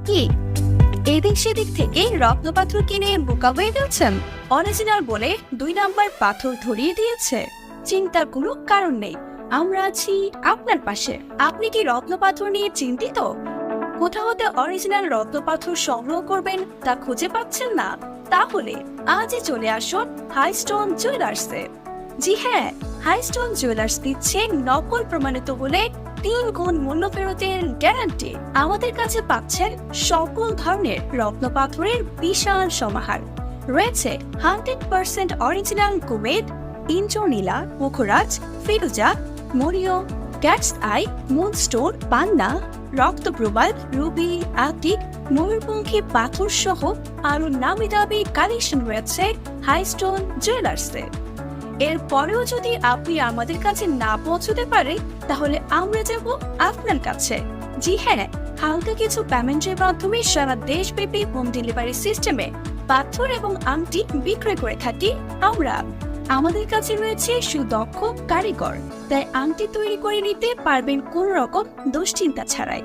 কি এদিক সেদিক থেকে রত্ন পাথর কিনে বোকা হয়ে গেছেন? অরিজিনাল বলে 2 নাম্বার পাথর ধরিয়ে দিয়েছে? চিন্তার কোনো কারণ নেই, আমরা আছি আপনার পাশে। আপনি কি রত্ন পাথর নিয়ে চিন্তিত? কোথাও হতে অরিজিনাল রত্ন পাথর সংগ্রহ করবেন তা খুঁজে পাচ্ছেন না? তাহলে আজই চলে আসুন হাইস্টোন জুয়েলার্সে। জি হ্যাঁ, হাইস্টোন জুয়েলার্স দিচ্ছে নকল প্রমাণিত বলে 3 গুণ মূল্য ফেরতের গ্যারান্টি। আমাদের কাছে পাচ্ছেন সকল ধরনের রত্ন পাথরের বিশাল সমাহার। রয়েছে 100% অরিজিনাল কুমেদ, ইন্দ্রনীলা, মুখরাজ, ফিরোজা, মরিয়ম, ক্যাটস আই, মুনস্টোন, পান্না, রক্তপ্রবাল, রুবি, আতিক, ময়ূরপঙ্খী পাথর সহ আরো নামি দামি কালেকশন রয়েছে হাইস্টোন জুয়েলার্সে। এরপরেও যদি আপনি আমাদের কাছে না পৌঁছতে পারে, তাহলে আমরা যাব আপনার কাছে। জি হ্যাঁ, হালকা কিছু পেমেন্টের মাধ্যমে সারা দেশব্যাপী হোম ডেলিভারি সিস্টেমে পাথর এবং আংটি বিক্রয় করে থাকি আমরা। আমাদের কাছে রয়েছে সুদক্ষ কারিগর, তাই আংটি তৈরি করে নিতে পারবেন কোন রকম দুশ্চিন্তা ছাড়াই।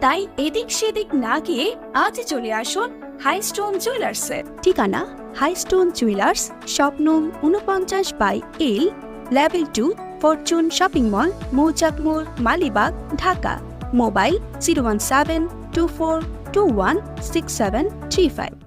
তাই এদিক সেদিক না গিয়ে আজই চলে আসুন হাইস্টোন জুয়েলার্সে। ঠিকানা হাইস্টোন জুয়েলার্স, শপ নং 49/L, level 2, Fortune shopping mall, মৌচাক মোড়, মালিবাগ, ঢাকা। মোবাইল 01724216735।